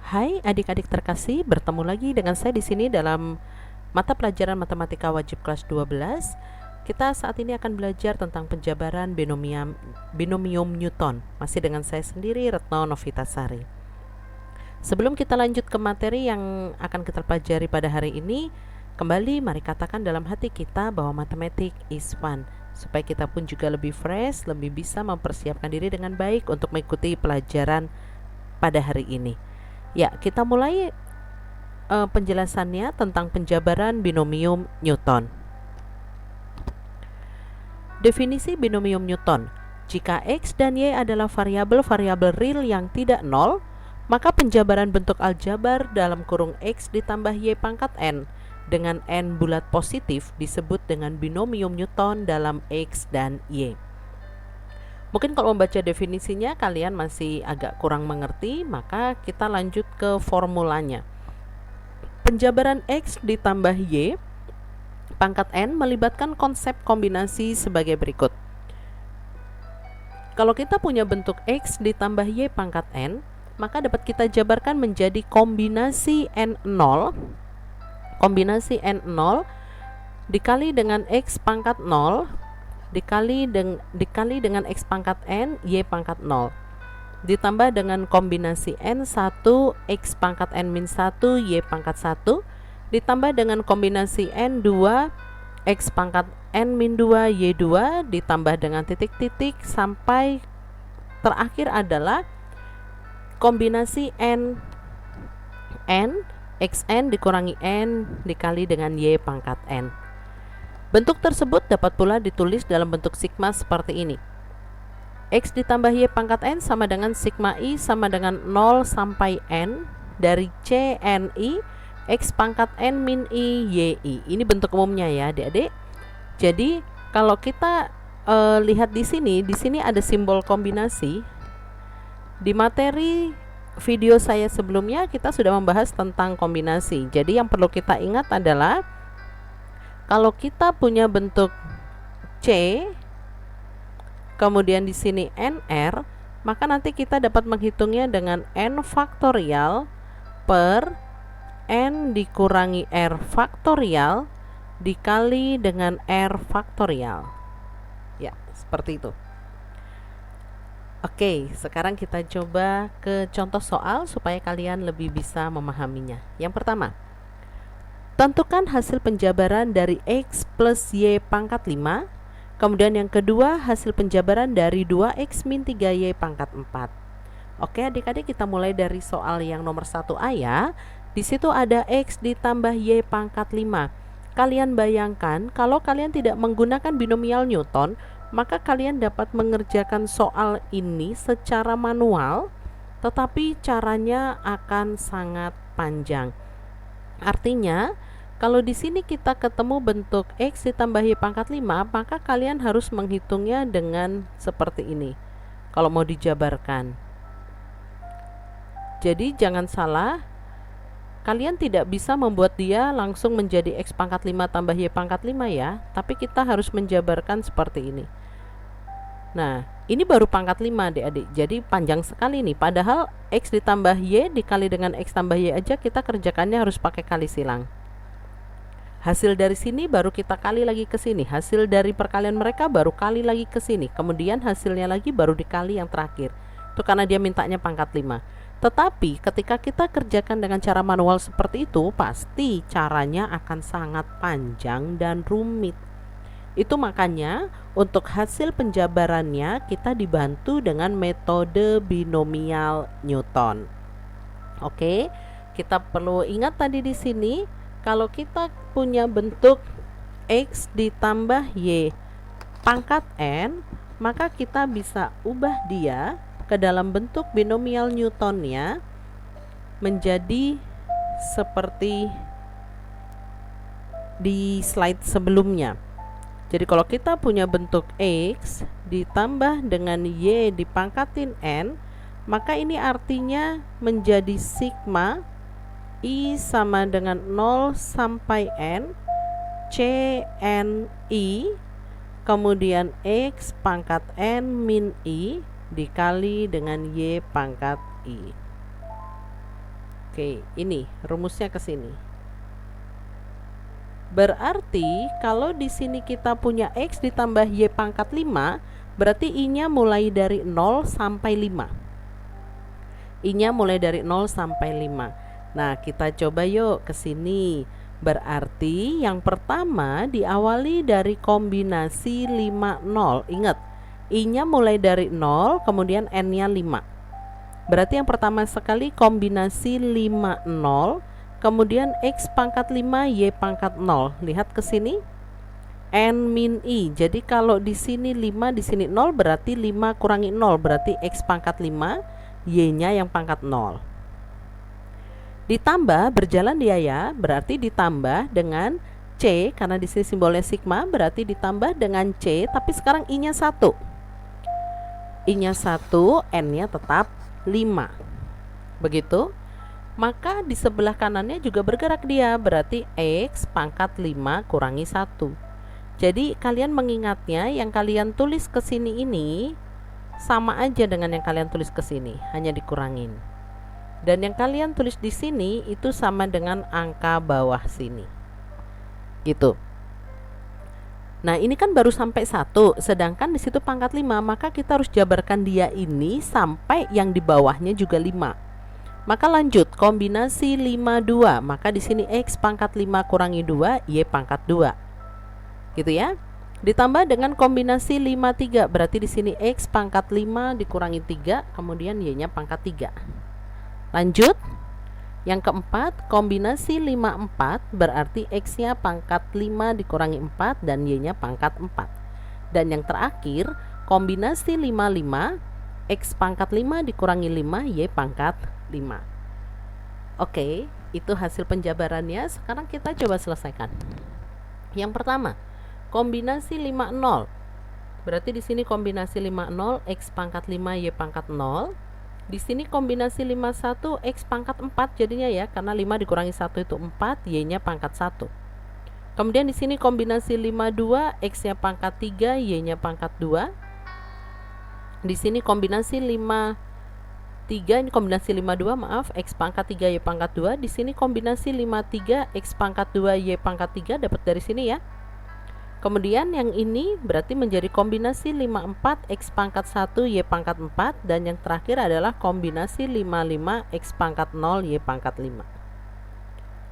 Hai adik-adik terkasih, bertemu lagi dengan saya di sini dalam mata pelajaran matematika wajib kelas 12. Kita saat ini akan belajar tentang penjabaran binomium Newton. Masih dengan saya sendiri, Retno Novitasari. Sebelum kita lanjut ke materi yang akan kita pelajari pada hari ini, kembali mari katakan dalam hati kita bahwa matematik is fun, supaya kita pun juga lebih fresh, lebih bisa mempersiapkan diri dengan baik untuk mengikuti pelajaran pada hari ini. Ya, kita mulai penjelasannya tentang penjabaran binomium Newton. Definisi binomium Newton: jika X dan Y adalah variabel-variabel real yang tidak nol, maka penjabaran bentuk aljabar dalam kurung X ditambah Y pangkat N dengan N bulat positif disebut dengan binomium Newton dalam X dan Y. Mungkin kalau membaca definisinya kalian masih agak kurang mengerti, maka kita lanjut ke formulanya. Penjabaran X ditambah Y pangkat N melibatkan konsep kombinasi sebagai berikut. Kalau kita punya bentuk X ditambah Y pangkat N, maka dapat kita jabarkan menjadi kombinasi N0. Kombinasi N0 dikali dengan X pangkat 0 dikali dengan X pangkat N, Y pangkat 0, ditambah dengan kombinasi N1, X pangkat N-1, Y pangkat 1, ditambah dengan kombinasi N2, X pangkat N-2, Y2, ditambah dengan titik-titik sampai terakhir adalah kombinasi N, XN dikurangi N dikali dengan Y pangkat N. Bentuk tersebut dapat pula ditulis dalam bentuk sigma seperti ini. X ditambah Y pangkat N sama dengan sigma I sama dengan 0 sampai N dari CNI X pangkat N min I YI. Ini bentuk umumnya ya adik-adik. Jadi kalau kita lihat di sini ada simbol kombinasi. Di materi video saya sebelumnya kita sudah membahas tentang kombinasi. Jadi yang perlu kita ingat adalah kalau kita punya bentuk C, kemudian di sini NR, maka nanti kita dapat menghitungnya dengan N faktorial per N dikurangi R faktorial dikali dengan R faktorial. Ya, seperti itu. Oke, sekarang kita coba ke contoh soal supaya kalian lebih bisa memahaminya. Yang pertama, tentukan hasil penjabaran dari X plus Y pangkat 5. Kemudian yang kedua, hasil penjabaran dari 2X min 3Y pangkat 4. Oke adik-adik, kita mulai dari soal yang nomor 1A ya. Di situ ada X ditambah Y pangkat 5. Kalian bayangkan kalau kalian tidak menggunakan binomial Newton, maka kalian dapat mengerjakan soal ini secara manual, tetapi caranya akan sangat panjang. Artinya, kalau di sini kita ketemu bentuk X ditambah Y pangkat 5, maka kalian harus menghitungnya dengan seperti ini kalau mau dijabarkan. Jadi jangan salah, kalian tidak bisa membuat dia langsung menjadi X pangkat 5 tambah Y pangkat 5 ya, tapi kita harus menjabarkan seperti ini. Nah, ini baru pangkat 5 adik-adik, jadi panjang sekali nih. Padahal X ditambah Y dikali dengan X tambah Y aja kita kerjakannya harus pakai kali silang. Hasil dari sini baru kita kali lagi ke sini. Hasil dari perkalian mereka baru kali lagi ke sini. Kemudian hasilnya lagi baru dikali yang terakhir. Itu karena dia mintanya pangkat 5. Tetapi ketika kita kerjakan dengan cara manual seperti itu, pasti caranya akan sangat panjang dan rumit. Itu makanya untuk hasil penjabarannya kita dibantu dengan metode binomial Newton. Oke, kita perlu ingat tadi di sini kalau kita punya bentuk X ditambah Y pangkat N, maka kita bisa ubah dia ke dalam bentuk binomial Newtonnya menjadi seperti di slide sebelumnya. Jadi kalau kita punya bentuk X ditambah dengan Y dipangkatin N, maka ini artinya menjadi sigma I sama dengan 0 sampai N CNI kemudian X pangkat N min I dikali dengan Y pangkat I. Oke, ini rumusnya ke sini. Berarti kalau di sini kita punya X ditambah Y pangkat 5, berarti I-nya mulai dari 0 sampai 5. I-nya mulai dari 0 sampai 5. Nah, kita coba yuk ke sini. Berarti yang pertama diawali dari kombinasi 5, 0. Ingat, I-nya mulai dari 0, kemudian N-nya 5. Berarti yang pertama sekali kombinasi 5, 0, kemudian X pangkat 5, Y pangkat 0. Lihat ke sini. N min I. Jadi kalau di sini 5, di sini 0, berarti 5 kurangi 0, berarti X pangkat 5, Y-nya yang pangkat 0. Ditambah berjalan dia ya, berarti ditambah dengan C, karena di sini simbolnya sigma, berarti ditambah dengan C, tapi sekarang I-nya 1. I-nya 1, N-nya tetap 5. Begitu. Maka di sebelah kanannya juga bergerak dia, berarti X pangkat 5 kurangi 1. Jadi kalian mengingatnya, yang kalian tulis ke sini ini sama aja dengan yang kalian tulis ke sini, hanya dikurangin. Dan yang kalian tulis di sini itu sama dengan angka bawah sini. Gitu. Nah, ini kan baru sampai 1, sedangkan di situ pangkat 5, maka kita harus jabarkan dia ini sampai yang di bawahnya juga 5. Maka lanjut, kombinasi 5, 2, maka di sini X pangkat 5 kurangi 2, Y pangkat 2. Gitu ya. Ditambah dengan kombinasi 5, 3, berarti di sini X pangkat 5 dikurangi 3, kemudian Y-nya pangkat 3. Lanjut. Yang keempat, kombinasi 5, 4, berarti X-nya pangkat 5 dikurangi 4 dan Y-nya pangkat 4. Dan yang terakhir, kombinasi 5, 5, X pangkat 5 dikurangi 5, Y pangkat 5. Oke, itu hasil penjabarannya. Sekarang kita coba selesaikan. Yang pertama, kombinasi 5, 0. Berarti di sini kombinasi 5, 0, X pangkat 5, Y pangkat 0. Di sini kombinasi 5, 1, X pangkat 4 jadinya ya, karena 5 dikurangi 1 itu 4, Y-nya pangkat 1. Kemudian di sini kombinasi 5, 2, X-nya pangkat 3, Y-nya pangkat 2. Di sini kombinasi 5, 3, ini kombinasi 5, 2, maaf, X pangkat 3, Y pangkat 2. Di sini kombinasi 5, 3, X pangkat 2, Y pangkat 3, dapat dari sini ya. Kemudian yang ini berarti menjadi kombinasi 5, 4, X pangkat 1, Y pangkat 4. Dan yang terakhir adalah kombinasi 5, 5, X pangkat 0, Y pangkat 5.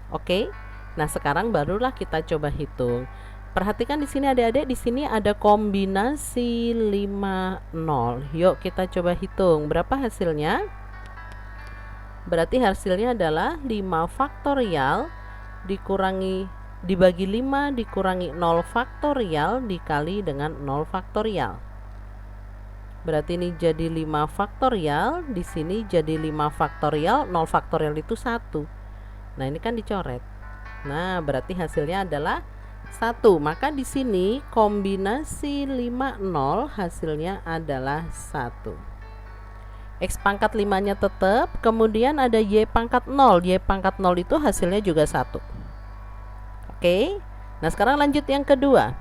Oke, nah sekarang barulah kita coba hitung. Perhatikan di sini adik-adik, di sini ada kombinasi 5, 0. Yuk kita coba hitung. Berapa hasilnya? Berarti hasilnya adalah 5 faktorial dibagi 5 dikurangi 0 faktorial dikali dengan 0 faktorial. Berarti ini jadi 5 faktorial, di sini jadi 5 faktorial, 0 faktorial itu 1. Nah, ini kan dicoret. Nah, berarti hasilnya adalah 1. Maka di sini kombinasi 5, 0 hasilnya adalah 1. X pangkat 5-nya tetap, kemudian ada Y pangkat 0. Y pangkat 0 itu hasilnya juga 1. Oke, nah sekarang lanjut yang kedua.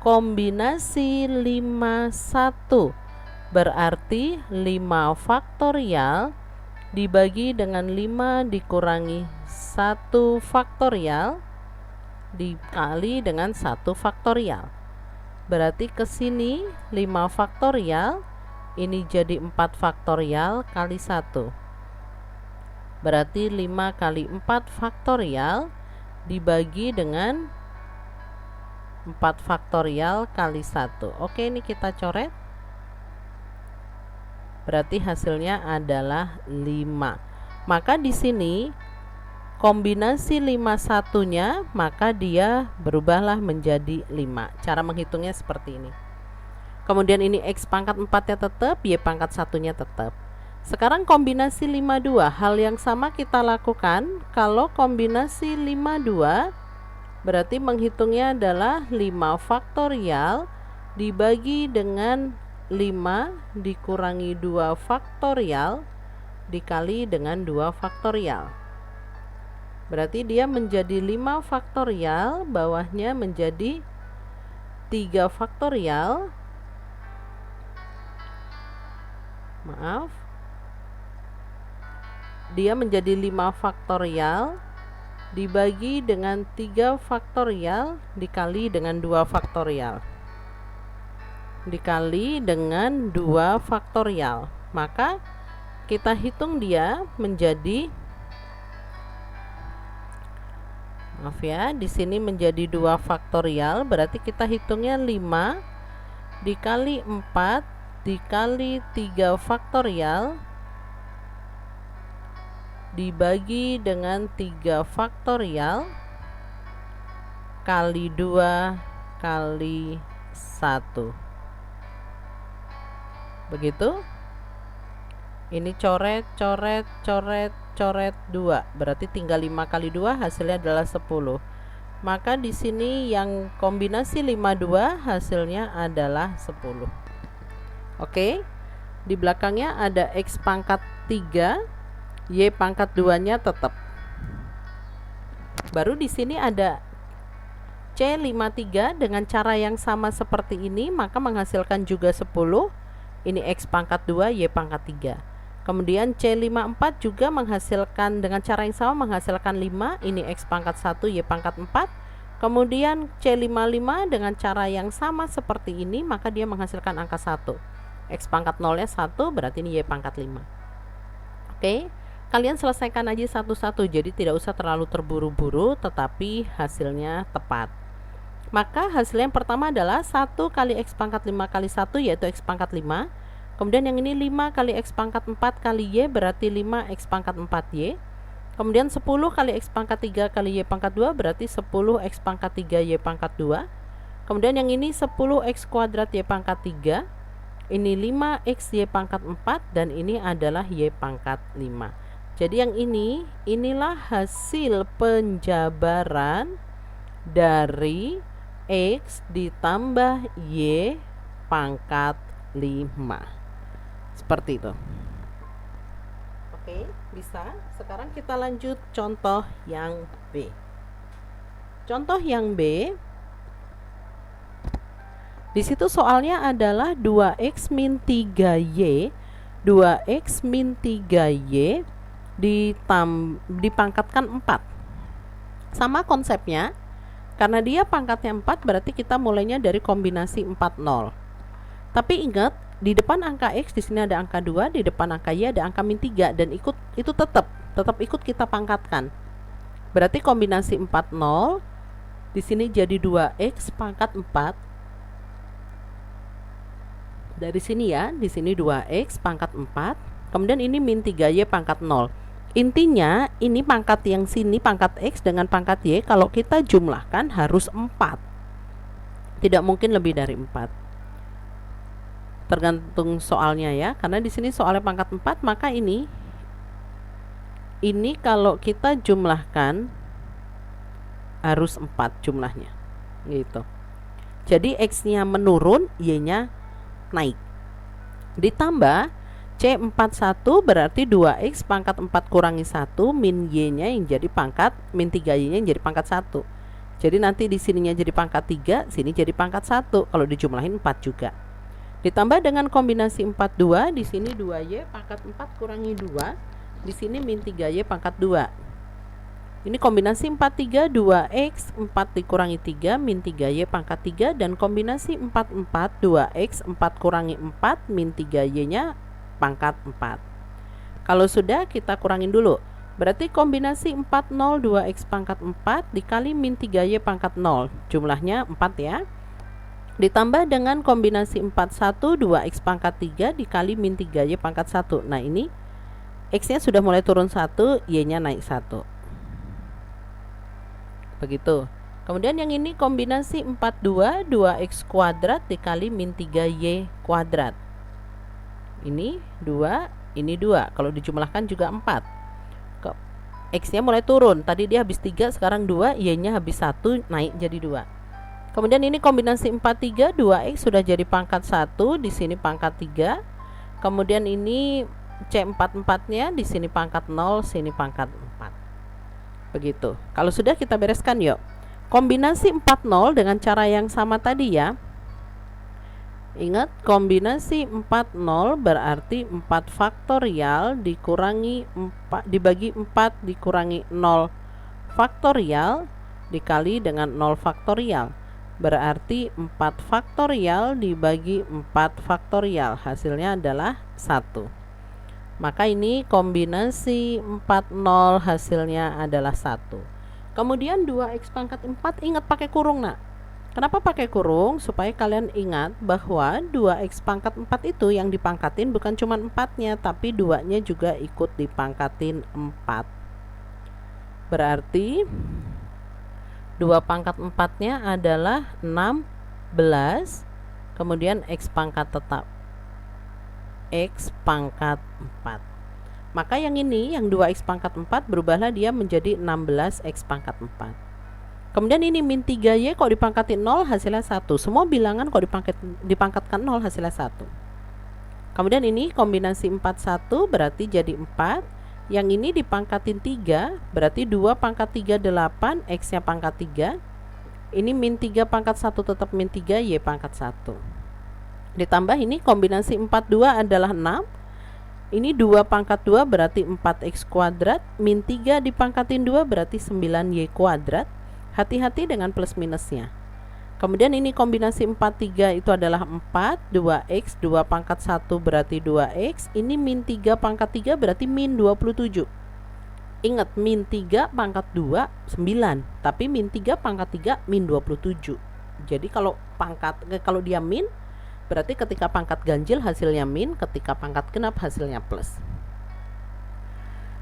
Kombinasi 5, 1, berarti 5 faktorial dibagi dengan 5 dikurangi 1 faktorial dikali dengan 1 faktorial. Berarti ke sini 5 faktorial, ini jadi 4 faktorial kali 1. Berarti 5 kali 4 faktorial dibagi dengan 4 faktorial kali 1. Oke, ini kita coret. Berarti hasilnya adalah 5. Maka di sini kombinasi 5, 1-nya, maka dia berubahlah menjadi 5. Cara menghitungnya seperti ini. Kemudian ini X pangkat 4-nya tetap, Y pangkat 1-nya tetap. Sekarang kombinasi 5, 2. Hal yang sama kita lakukan. Kalau kombinasi 5, 2, berarti menghitungnya adalah 5 faktorial dibagi dengan 5 dikurangi 2 faktorial dikali dengan 2 faktorial. Berarti dia menjadi 5 faktorial, bawahnya menjadi 3 faktorial. Maaf. dia menjadi 5 faktorial dibagi dengan 3 faktorial dikali dengan 2 faktorial dikali dengan 2 faktorial. Maka kita hitung dia menjadi, maaf ya, di sini menjadi 2 faktorial, berarti kita hitungnya 5 dikali 4 dikali 3 faktorial dibagi dengan 3 faktorial kali 2 kali 1. Begitu. Ini coret, coret, coret, coret 2. Berarti tinggal 5 kali 2 hasilnya adalah 10. Maka di sini yang kombinasi 52 hasilnya adalah 10. Oke. Di belakangnya ada X pangkat 3, Y pangkat 2-nya tetap. Baru di sini ada C53 dengan cara yang sama seperti ini, maka menghasilkan juga 10. Ini X pangkat 2, Y pangkat 3. Kemudian C54 juga menghasilkan dengan cara yang sama, menghasilkan 5. Ini X pangkat 1, Y pangkat 4. Kemudian C55 dengan cara yang sama seperti ini, maka dia menghasilkan angka 1. X pangkat 0-nya 1, berarti ini Y pangkat 5. Oke. Kalian selesaikan aja satu-satu, jadi tidak usah terlalu terburu-buru, tetapi hasilnya tepat. Maka hasil yang pertama adalah 1 kali X pangkat 5 kali 1, yaitu X pangkat 5. Kemudian yang ini 5 kali X pangkat 4 kali Y, berarti 5 X pangkat 4Y. Kemudian 10 kali X pangkat 3 kali Y pangkat 2, berarti 10 X pangkat 3 Y pangkat 2. Kemudian yang ini 10 X kuadrat Y pangkat 3. Ini 5 X Y pangkat 4, dan ini adalah Y pangkat 5. Jadi yang inilah hasil penjabaran dari X ditambah Y pangkat 5. Seperti itu. Oke, bisa. Sekarang kita lanjut contoh yang B. Contoh yang B, di situ soalnya adalah 2X min 3Y, 2X min 3Y dipangkatkan 4. Sama konsepnya, karena dia pangkatnya 4, berarti kita mulainya dari kombinasi 4 0. Tapi ingat, di depan angka X di sini ada angka 2, di depan angka Y ada angka min 3, dan itu tetap ikut kita pangkatkan. Berarti kombinasi 4 0 di sini jadi 2X pangkat 4. Dari sini ya, di sini 2X pangkat 4. Kemudian ini min 3Y pangkat 0. Intinya ini pangkat yang sini, pangkat X dengan pangkat Y, kalau kita jumlahkan harus 4. Tidak mungkin lebih dari 4. Tergantung soalnya ya, karena di sini soalnya pangkat 4, maka ini kalau kita jumlahkan harus 4 jumlahnya. Gitu. Jadi X-nya menurun, Y-nya naik. Ditambah C41 berarti 2X pangkat 4 kurangi 1 min Y-nya yang jadi pangkat, min 3Y-nya yang jadi pangkat 1. Jadi nanti di sininya jadi pangkat 3, sini jadi pangkat 1. Kalau dijumlahin 4 juga. Ditambah dengan kombinasi 42, di sini 2Y pangkat 4 kurangi 2, di sini min 3Y pangkat 2. Ini kombinasi 43, 2X 4 dikurangi 3 min 3Y pangkat 3, dan kombinasi 44, 2X 4 kurangi 4 min 3Y-nya pangkat 4. Kalau sudah, kita kurangin dulu. Berarti kombinasi 40, 2X pangkat 4 dikali min 3Y pangkat 0. Jumlahnya 4 ya. Ditambah dengan kombinasi 41, 2X pangkat 3 dikali min 3Y pangkat 1. Nah ini X-nya sudah mulai turun 1, Y-nya naik 1. Begitu. Kemudian yang ini kombinasi 42, 2X kuadrat dikali min 3Y kuadrat. Ini 2, ini 2. Kalau dijumlahkan juga 4. X-nya mulai turun. Tadi dia habis 3, sekarang 2, Y-nya habis 1, naik jadi 2. Kemudian ini kombinasi 43, 2X sudah jadi pangkat 1, di sini pangkat 3. Kemudian ini C44-nya di sini pangkat 0, sini pangkat 4. Begitu. Kalau sudah, kita bereskan yuk. Kombinasi 40 dengan cara yang sama tadi ya. Ingat, kombinasi 40 berarti 4 faktorial dikurangi 4 dibagi 4 dikurangi 0 faktorial dikali dengan 0 faktorial. Berarti 4 faktorial dibagi 4 faktorial, hasilnya adalah 1. Maka ini kombinasi 40 hasilnya adalah 1. Kemudian 2x pangkat 4, ingat pakai kurung nak. Kenapa pakai kurung? Supaya kalian ingat bahwa 2x pangkat 4 itu yang dipangkatin bukan cuma 4-nya, tapi 2-nya juga ikut dipangkatin 4. Berarti 2 pangkat 4-nya adalah 16, kemudian x pangkat tetap x pangkat 4. Maka yang ini, yang 2x pangkat 4 berubahlah dia menjadi 16x pangkat 4. Kemudian ini min 3y kok dipangkatin 0 hasilnya 1. Semua bilangan kok dipangkatkan 0 hasilnya 1. Kemudian ini kombinasi 41 berarti jadi 4. Yang ini dipangkatin 3 berarti 2 pangkat 3 8, x nya pangkat 3. Ini min 3 pangkat 1 tetap min 3, y pangkat 1. Ditambah ini kombinasi 42 adalah 6. Ini 2 pangkat 2 berarti 4x kuadrat. Min 3 dipangkatin 2 berarti 9y kuadrat. Hati-hati dengan plus minusnya. Kemudian ini kombinasi 43 itu adalah 4, 2x, 2 pangkat 1 berarti 2x. Ini min 3 pangkat 3 berarti min 27. Ingat, min 3 pangkat 2, 9. Tapi min 3 pangkat 3, min 27. Jadi kalau dia min, berarti ketika pangkat ganjil hasilnya min, ketika pangkat genap hasilnya plus.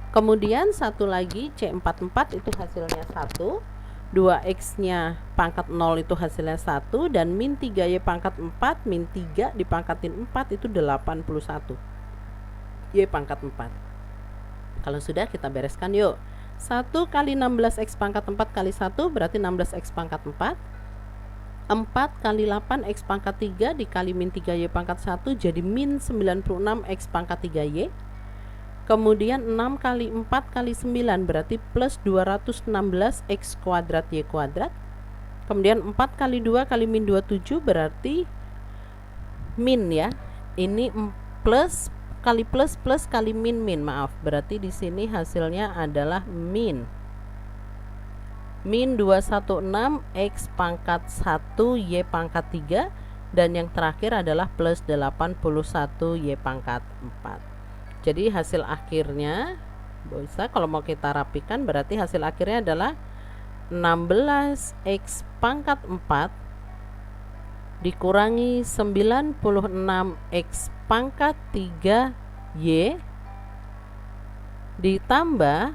Kemudian satu lagi C44 itu hasilnya 1. 2x nya pangkat 0 itu hasilnya 1, dan min 3y pangkat 4, min 3 dipangkatin 4 itu 81 y pangkat 4. Kalau sudah, kita bereskan yuk. 1 kali 16x pangkat 4 kali 1 berarti 16x pangkat 4. 4 kali 8x pangkat 3 dikali min 3y pangkat 1 jadi min 96x pangkat 3y. Kemudian 6 kali 4 kali 9 berarti plus 216x kuadrat y kuadrat. Kemudian 4 kali 2 kali min 27 berarti min ya. Ini plus kali plus plus kali min min, maaf. Berarti di sini hasilnya adalah min 216x pangkat 1 y pangkat 3, dan yang terakhir adalah plus 81 y pangkat 4. Jadi hasil akhirnya bisa, kalau mau kita rapikan, berarti hasil akhirnya adalah 16x pangkat 4 dikurangi 96x pangkat 3y ditambah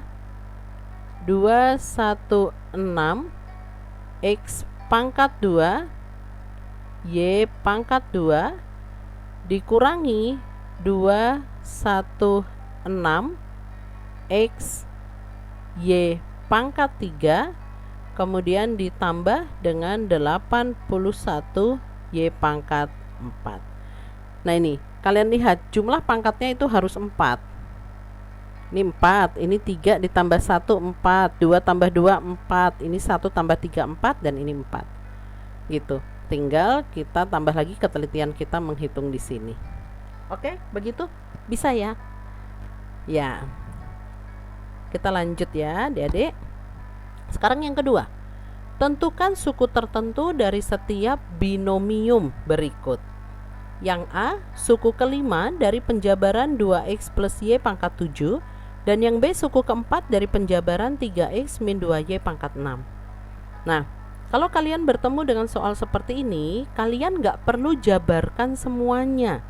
216x pangkat 2 y pangkat 2 dikurangi 216x y pangkat 3 kemudian ditambah dengan 81 y pangkat 4. Nah ini kalian lihat jumlah pangkatnya itu harus 4. Ini 4, ini 3 ditambah 1 4, 2 tambah 2 4, ini 1 tambah 3 4, dan ini 4. Gitu. Tinggal kita tambah lagi ketelitian kita menghitung di sini. Oke, begitu bisa ya? Ya. Kita lanjut ya, Adik-adik. Sekarang yang kedua. Tentukan suku tertentu dari setiap binomium berikut. Yang A, suku kelima dari penjabaran 2x plus y pangkat 7, dan yang B, suku keempat dari penjabaran 3x min 2y pangkat 6. Nah, kalau kalian bertemu dengan soal seperti ini, kalian nggak perlu jabarkan semuanya.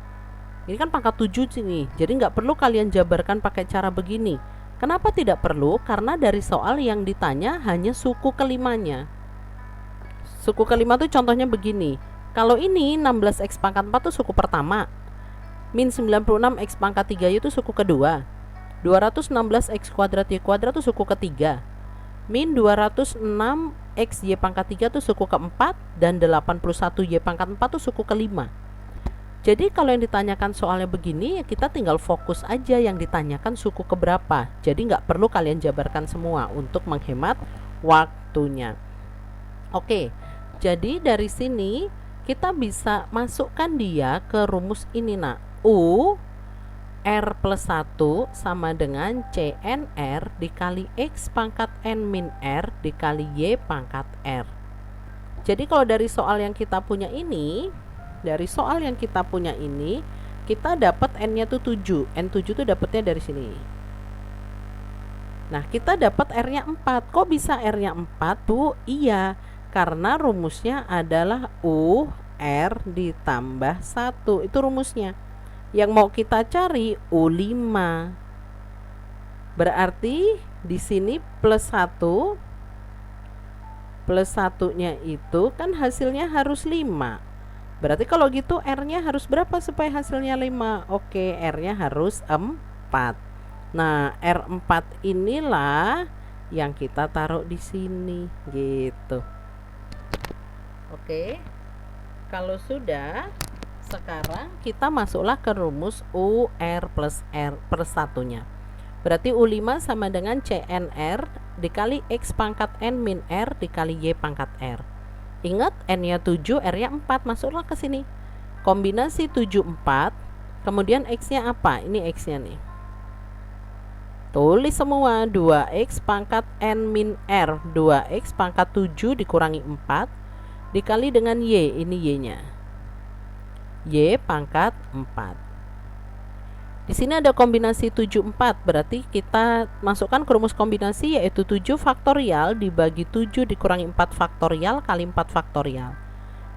Ini kan pangkat 7 sini, jadi nggak perlu kalian jabarkan pakai cara begini. Kenapa tidak perlu? Karena dari soal yang ditanya hanya suku kelimanya. Suku kelima tuh contohnya begini. Kalau ini 16x pangkat 4 itu suku pertama, min 96x pangkat 3 itu suku kedua, 216x kuadrat y kuadrat itu suku ketiga, min 206x y pangkat 3 itu suku keempat, dan 81 y pangkat 4 itu suku kelima. Jadi kalau yang ditanyakan soalnya begini, ya kita tinggal fokus aja yang ditanyakan suku keberapa. Jadi nggak perlu kalian jabarkan semua untuk menghemat waktunya. Oke, jadi dari sini kita bisa masukkan dia ke rumus ini nak. U R plus 1 sama dengan CNR dikali X pangkat N min R dikali Y pangkat R. Jadi kalau dari soal yang kita punya ini, kita dapat N-nya tuh 7. N7 tuh dapatnya dari sini. Nah, kita dapat R-nya 4. Kok bisa R-nya 4, Bu? Iya, karena rumusnya adalah U R ditambah 1. Itu rumusnya. Yang mau kita cari U5. Berarti di sini plus 1. Plus 1-nya itu kan hasilnya harus 5. Berarti kalau gitu R-nya harus berapa supaya hasilnya 5? Oke, R-nya harus 4. Nah, R4 inilah yang kita taruh di sini gitu. Oke. Kalau sudah, sekarang kita masuklah ke rumus UR plus R per 1-nya. Berarti U5 sama dengan CNR dikali X pangkat N min R dikali Y pangkat R. Ingat, N-nya 7, R-nya 4, masuklah ke sini. Kombinasi 7, 4, kemudian X-nya apa? Ini X-nya nih. Tulis semua, 2X pangkat N min R, 2X pangkat 7 dikurangi 4, dikali dengan Y, ini Y-nya. Y pangkat 4. Di sini ada kombinasi 7, 4, berarti kita masukkan ke rumus kombinasi yaitu 7 faktorial dibagi 7 dikurangi 4 faktorial kali 4 faktorial.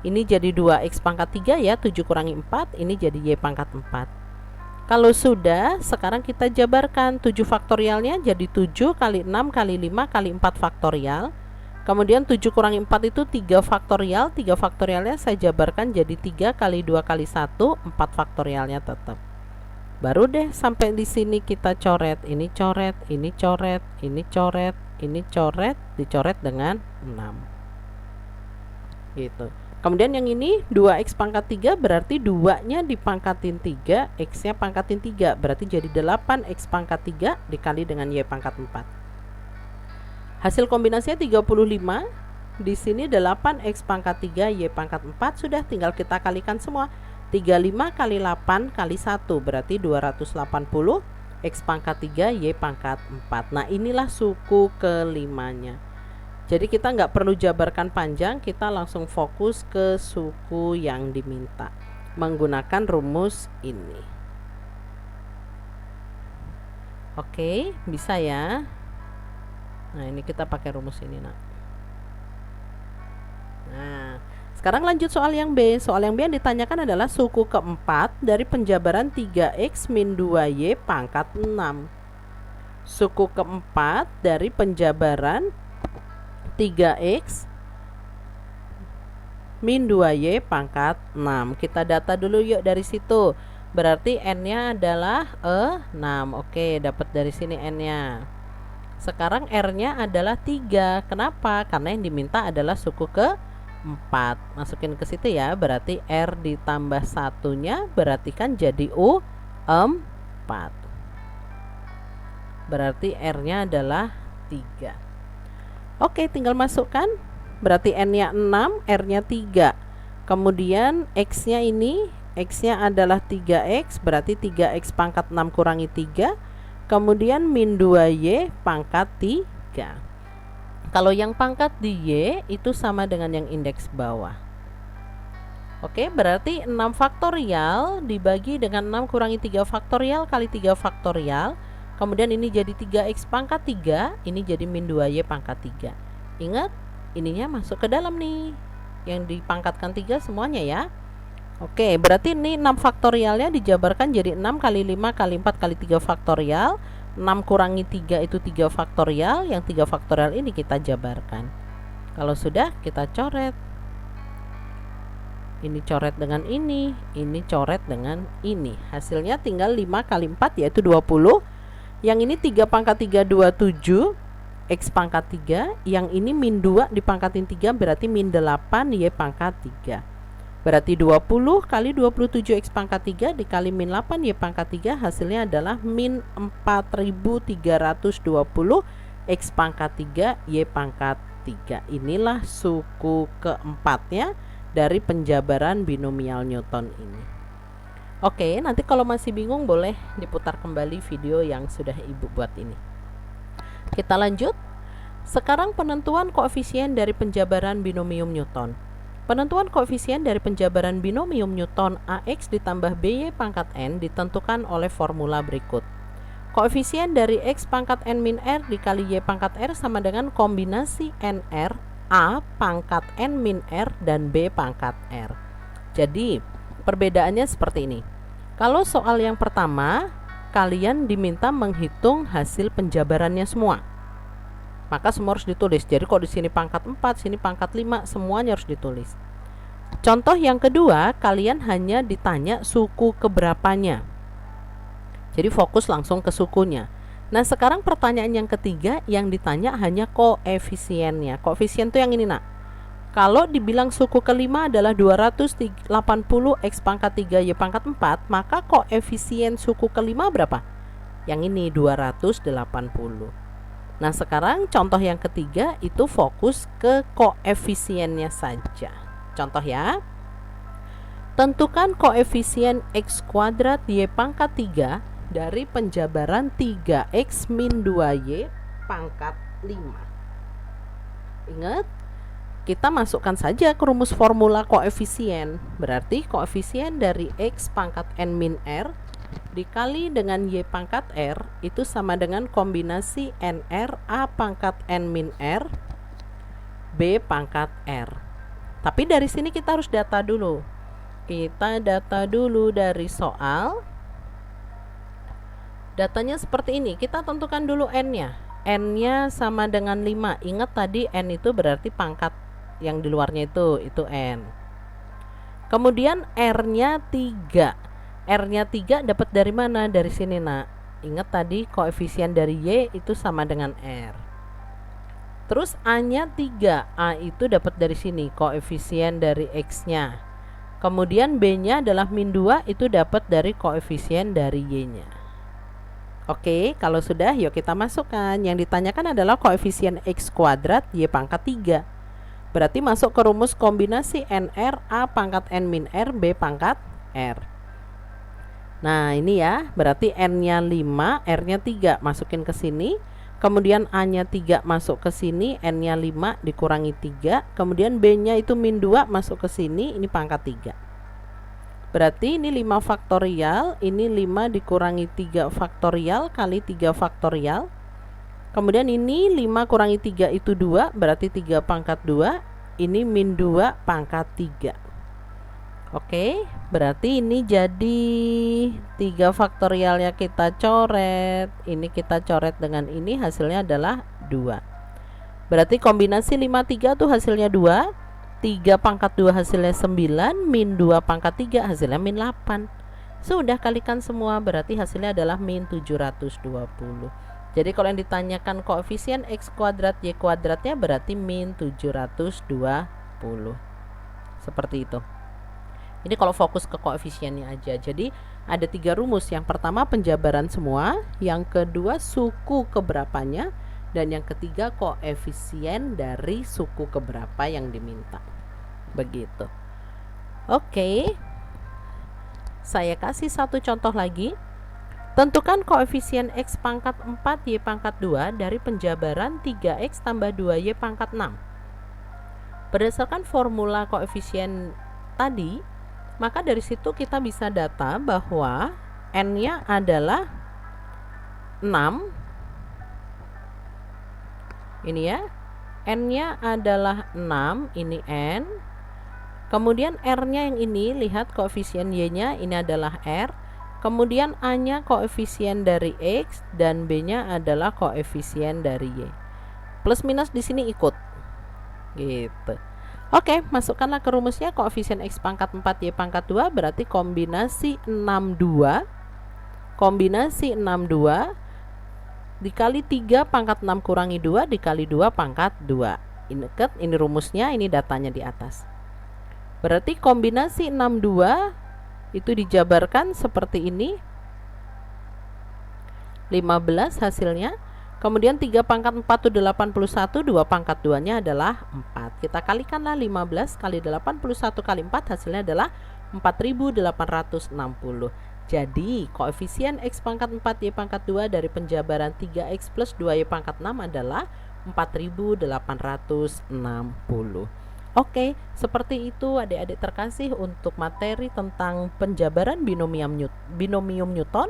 Ini jadi 2X pangkat 3 ya, 7 kurangi 4, ini jadi Y pangkat 4. Kalau sudah, sekarang kita jabarkan 7 faktorialnya jadi 7 kali 6 kali 5 kali 4 faktorial. Kemudian 7 kurangi 4 itu 3 faktorial, 3 faktorialnya saya jabarkan jadi 3 kali 2 kali 1, 4 faktorialnya tetap. Baru deh sampai di sini kita coret, ini coret, ini coret, ini coret, ini coret, dicoret dengan 6. Gitu. Kemudian yang ini 2X pangkat 3 berarti 2-nya dipangkatin 3, X-nya pangkatin 3, berarti jadi 8X pangkat 3 dikali dengan Y pangkat 4. Hasil kombinasinya 35. Di sini 8X pangkat 3 Y pangkat 4 sudah, tinggal kita kalikan semua. 35 kali 8 kali 1 berarti 280 X pangkat 3 Y pangkat 4. Nah, inilah suku kelimanya. Jadi kita nggak perlu jabarkan panjang, kita langsung fokus ke suku yang diminta menggunakan rumus ini. Oke, bisa ya. Nah, ini kita pakai rumus ini nak. Nah, sekarang lanjut soal yang B. Soal yang B yang ditanyakan adalah suku keempat dari penjabaran 3X min 2Y pangkat 6. Suku keempat dari penjabaran 3X min 2Y pangkat 6. Kita data dulu yuk dari situ. Berarti N-nya adalah 6. Oke, dapat dari sini N-nya. Sekarang R-nya adalah 3. Kenapa? Karena yang diminta adalah suku ke-4. Masukin ke situ ya. Berarti R ditambah 1-nya berarti kan jadi U4. Berarti R-nya adalah 3. Oke, tinggal masukkan. Berarti N-nya 6, R-nya 3. Kemudian X-nya ini, X-nya adalah 3X, berarti 3X pangkat 6 kurangi 3. Kemudian min 2Y pangkat 3. Kalau yang pangkat di Y itu sama dengan yang indeks bawah. Oke, berarti 6 faktorial dibagi dengan 6 kurangi 3 faktorial kali 3 faktorial. Kemudian ini jadi 3X pangkat 3, ini jadi min 2Y pangkat 3. Ingat, ininya masuk ke dalam nih. Yang dipangkatkan 3 semuanya ya. Oke, berarti ini 6 faktorialnya dijabarkan jadi 6 kali 5 kali 4 kali 3 faktorial. 6 kurangi 3 itu 3 faktorial. Yang 3 faktorial ini kita jabarkan. Kalau sudah, kita coret. Ini coret dengan ini coret dengan ini. Hasilnya tinggal 5 kali 4 yaitu 20. Yang ini 3 pangkat 3, 27 X pangkat 3. Yang ini min 2 dipangkatin 3 berarti min 8 Y pangkat 3. Berarti 20 kali 27 X pangkat 3 dikali min 8 Y pangkat 3 hasilnya adalah min 4320 X pangkat 3 Y pangkat 3. Inilah suku keempatnya dari penjabaran binomial Newton ini. Oke, nanti kalau masih bingung boleh diputar kembali video yang sudah Ibu buat ini. Kita lanjut. Sekarang penentuan koefisien dari penjabaran binomium Newton. Penentuan koefisien dari penjabaran binomium Newton AX ditambah BY pangkat N ditentukan oleh formula berikut. Koefisien dari X pangkat N min R dikali Y pangkat R sama dengan kombinasi NR A pangkat N min R dan B pangkat R. Jadi perbedaannya seperti ini. Kalau soal yang pertama, kalian diminta menghitung hasil penjabarannya semua. Maka semua harus ditulis. Jadi kalau di sini pangkat 4, sini pangkat 5, semuanya harus ditulis. Contoh yang kedua, kalian hanya ditanya suku keberapanya. Jadi fokus langsung ke sukunya. Nah, sekarang pertanyaan yang ketiga, yang ditanya hanya koefisiennya. Koefisien itu yang ini, Nak. Kalau dibilang suku kelima adalah 280 X pangkat 3 Y pangkat 4, maka koefisien suku kelima berapa? Yang ini 280. Nah, sekarang contoh yang ketiga itu fokus ke koefisiennya saja. Contoh ya. Tentukan koefisien X kuadrat Y pangkat 3 dari penjabaran 3X min 2Y pangkat 5. Ingat, kita masukkan saja ke rumus formula koefisien. Berarti koefisien dari X pangkat N min R dikali dengan Y pangkat R itu sama dengan kombinasi NR A pangkat N min R B pangkat R. Tapi dari sini kita harus data dulu. Kita data dulu dari soal. Datanya seperti ini. Kita tentukan dulu N-nya. N-nya sama dengan 5. Ingat tadi N itu berarti pangkat yang di luarnya itu N. Kemudian R-nya 3. R-nya 3 dapat dari mana? Dari sini, Nak. Ingat tadi koefisien dari Y itu sama dengan R. Terus A-nya 3. A itu dapat dari sini, koefisien dari X-nya. Kemudian B-nya adalah min 2, itu dapat dari koefisien dari Y-nya. Oke, kalau sudah, yuk kita masukkan. Yang ditanyakan adalah koefisien X kuadrat Y pangkat 3. Berarti masuk ke rumus kombinasi NR A pangkat N min R B pangkat R. Nah, ini ya, berarti N-nya 5, R-nya 3, masukin ke sini. Kemudian A-nya 3 masuk ke sini, N-nya 5 dikurangi 3. Kemudian B-nya itu min 2 masuk ke sini, ini pangkat 3. Berarti ini 5 faktorial, ini 5 dikurangi 3 faktorial kali 3 faktorial. Kemudian ini 5 kurangi 3 itu 2, berarti 3 pangkat 2. Ini min 2 pangkat 3. Oke, berarti ini jadi 3 faktorialnya kita coret. Ini kita coret dengan ini, hasilnya adalah 2. Berarti kombinasi 5, 3 tuh hasilnya 2. 3 pangkat 2 hasilnya 9. Min 2 pangkat 3 hasilnya min 8. Sudah kalikan semua, berarti hasilnya adalah min 720. Jadi kalau yang ditanyakan koefisien X kuadrat Y kuadratnya berarti min 720. Seperti itu. Ini kalau fokus ke koefisiennya aja. Jadi ada 3 rumus. Yang pertama penjabaran semua, yang kedua suku keberapanya, dan yang ketiga koefisien dari suku keberapa yang diminta. Begitu. Oke. Saya kasih satu contoh lagi. Tentukan koefisien X pangkat 4 Y pangkat 2 dari penjabaran 3X tambah 2Y pangkat 6. Berdasarkan formula koefisien tadi, maka dari situ kita bisa data bahwa N-nya adalah 6. Ini ya, N-nya adalah 6, ini N. Kemudian R-nya yang ini, lihat koefisien Y-nya ini adalah R. Kemudian A-nya koefisien dari X dan B-nya adalah koefisien dari Y. Plus minus di sini ikut. Gitu. Oke, masukkanlah ke rumusnya. Koefisien X pangkat 4 Y pangkat 2 berarti kombinasi 62. Kombinasi 62 dikali 3 pangkat 6 kurangi 2 dikali 2 pangkat 2. Ini rumusnya, ini datanya di atas. Berarti kombinasi 62 itu dijabarkan seperti ini. 15 hasilnya. Kemudian 3 pangkat 4 itu 81, 2 pangkat 2-nya adalah 4. Kita kalikanlah 15 kali 81 kali 4, hasilnya adalah 4860. Jadi koefisien X pangkat 4 Y pangkat 2 dari penjabaran 3X plus 2Y pangkat 6 adalah 4860. Oke, seperti itu adik-adik terkasih untuk materi tentang penjabaran binomium Newton.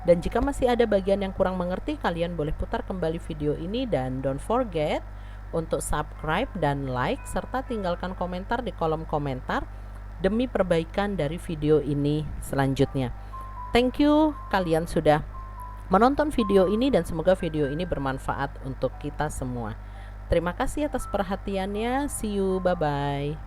Dan jika masih ada bagian yang kurang mengerti, kalian boleh putar kembali video ini dan don't forget untuk subscribe dan like serta tinggalkan komentar di kolom komentar demi perbaikan dari video ini selanjutnya. Thank you kalian sudah menonton video ini dan semoga video ini bermanfaat untuk kita semua. Terima kasih atas perhatiannya. See you, bye-bye.